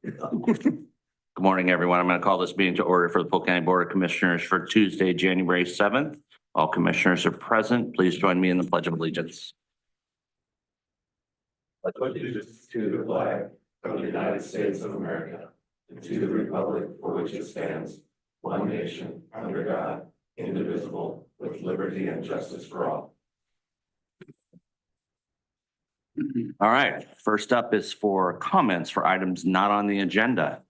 Good morning, everyone. I'm going to call this meeting to order for the Polk County Board of Commissioners for Tuesday, January 7th. All commissioners are present. Please join me in the Pledge of Allegiance. Pledge allegiance to the flag of the United States of America and to the republic for which it stands, one nation, under God, indivisible, with liberty and justice for all. All right, first up is for comments for items not on the agenda.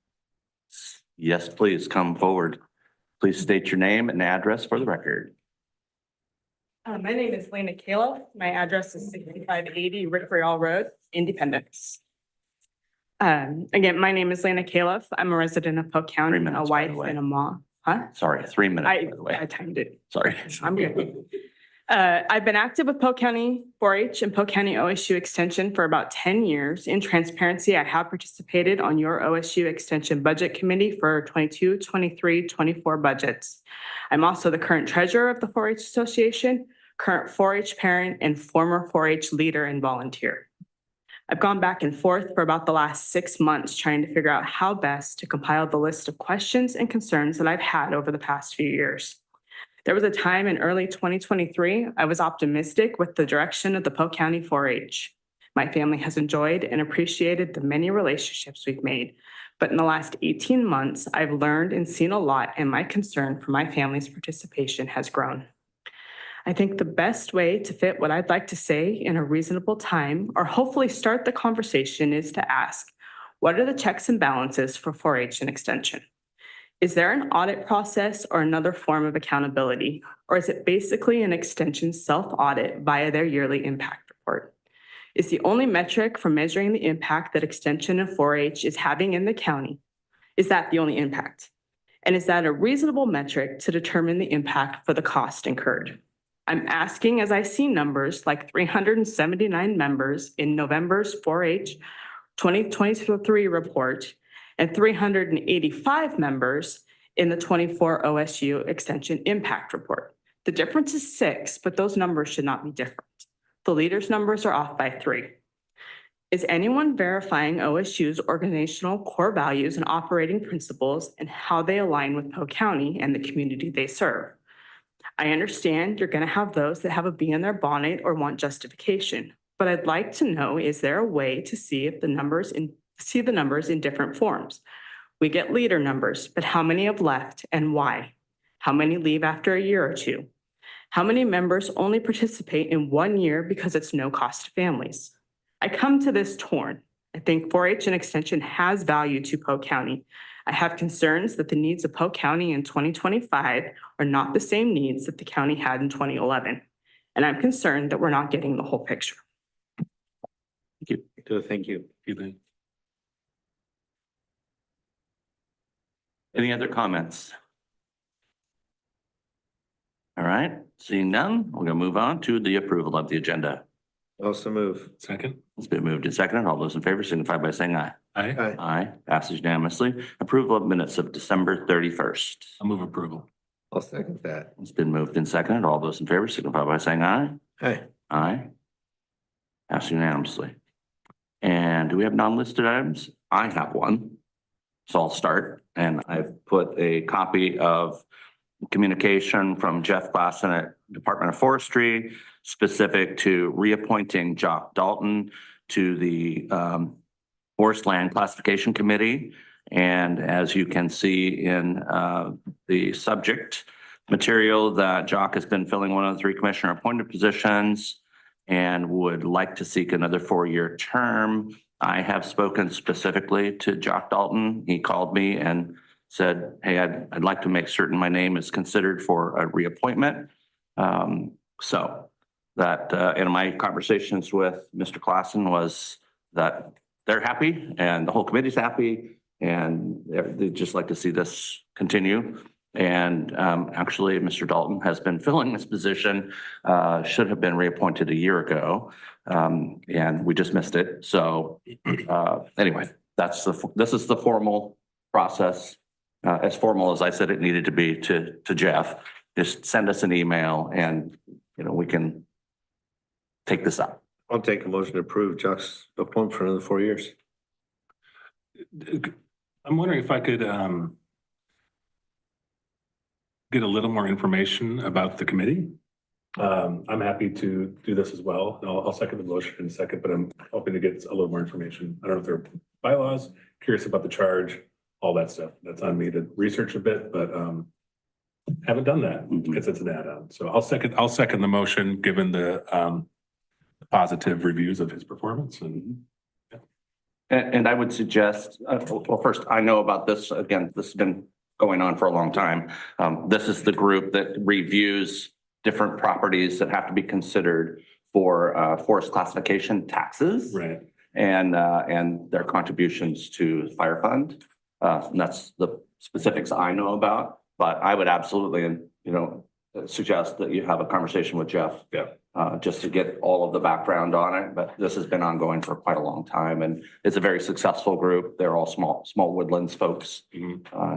Yes, please come forward. Please state your name and address for the record. My name is Lena Kayla. My address is 6580 Rick Real Road, Independence. Again, my name is Lena Kayla. I'm a resident of Polk County, 3 minutes, a by the wife way. and a mom. Huh? Sorry, 3 minutes, by the way. I timed it. Sorry. I'm good. I've been active with Polk County 4-H and Polk County OSU Extension for about 10 years. In transparency, I have participated on your OSU Extension Budget Committee for 22, 23, 24 budgets. I'm also the current treasurer of the 4-H Association, current 4-H parent, and former 4-H leader and volunteer. I've gone back and forth for about the last 6 months trying to figure out how best to compile the list of questions and concerns that I've had over the past few years. There was a time in early 2023, I was optimistic with the direction of the Polk County 4-H. My family has enjoyed and appreciated the many relationships we've made, but in the last 18 months, I've learned and seen a lot, and my concern for my family's participation has grown. I think the best way to fit what I'd like to say in a reasonable time, or hopefully start the conversation, is to ask, what are the checks and balances for 4-H and Extension? Is there an audit process or another form of accountability? Or is it basically an Extension self-audit via their yearly impact report? Is the only metric for measuring the impact that Extension and 4-H is having in the county, is that the only impact? And is that a reasonable metric to determine the impact for the cost incurred? I'm asking as I see numbers like 379 members in November's 4-H 2023 report and 385 members in the 24 OSU Extension Impact Report. The difference is 6, but those numbers should not be different. The leaders' numbers are off by 3. Is anyone verifying OSU's organizational core values and operating principles and how they align with Polk County and the community they serve? I understand you're going to have those that have a bee in their bonnet or want justification, but I'd like to know, is there a way to see if the numbers in different forms? We get leader numbers, but how many have left and why? How many leave after a year or two? How many members only participate in 1 year because it's no cost to families? I come to this torn. I think 4-H and Extension has value to Polk County. I have concerns that the needs of Polk County in 2025 are not the same needs that the county had in 2011. And I'm concerned that we're not getting the whole picture. Thank you. Thank you. Any other comments? All right, seeing none, we're going to move on to the approval of the agenda. Also move. Second. It's been moved and seconded. All those in favor signify by saying aye. Aye. Aye. Passes unanimously. Approval of minutes of December 31st. I'll move approval. I'll second that. It's been moved and seconded. All those in favor signify by saying aye. Aye. Aye. Passes unanimously. And do we have non-listed items? I have one. So I'll start, and I've put a copy of communication from Jeff Klassen at Department of Forestry specific to reappointing Jock Dalton to the Forest Land Classification Committee. And as you can see in the subject material, that Jock has been filling one of the 3 commissioner appointed positions and would like to seek another 4-year term. I have spoken specifically to Jock Dalton. He called me and said, hey, I'd like to make certain my name is considered for a reappointment. So that in my conversations with Mr. Klassen was that they're happy and the whole committee's happy and they'd just like to see this continue. And actually, Mr. Dalton has been filling this position, should have been reappointed a year ago, and we just missed it. So anyway, this is the formal process, as formal as I said it needed to be to Jeff. Just send us an email and we can take this up. I'll take a motion to approve Chuck's appointment for another 4 years. I'm wondering if I could get a little more information about the committee. I'm happy to do this as well. I'll second the motion in a second, but I'm hoping to get a little more information. I don't know if there are bylaws, curious about the charge, all that stuff. That's on me to research a bit, but haven't done that because it's an add-on. So I'll second the motion, given the positive reviews of his performance and. And I would suggest, well, first, I know about this, again, this has been going on for a long time. This is the group that reviews different properties that have to be considered for forest classification taxes. Right. And their contributions to the fire fund. And that's the specifics I know about, but I would absolutely, suggest that you have a conversation with Jeff. Yeah. Just to get all of the background on it, but this has been ongoing for quite a long time and it's a very successful group. They're all small Woodlands folks,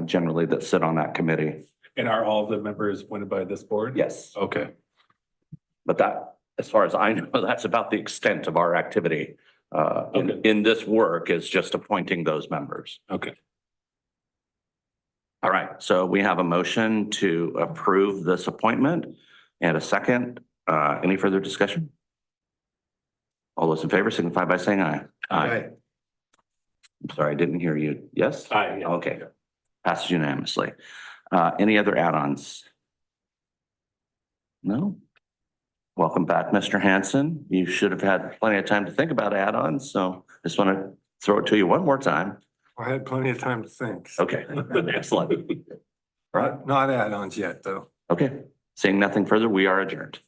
generally that sit on that committee. And are all the members appointed by this board? Yes. Okay. But that, as far as I know, that's about the extent of our activity Okay. in this work is just appointing those members. Okay. All right, so we have a motion to approve this appointment and a second. Any further discussion? All those in favor signify by saying aye. Aye. I'm sorry, I didn't hear you. Yes? Aye. Yeah. Okay. Passes unanimously. Any other add-ons? No? Welcome back, Mr. Hanson. You should have had plenty of time to think about add-ons, so just want to throw it to you one more time. I had plenty of time to think. Okay, excellent. Not add-ons yet, though. Okay, seeing nothing further, we are adjourned.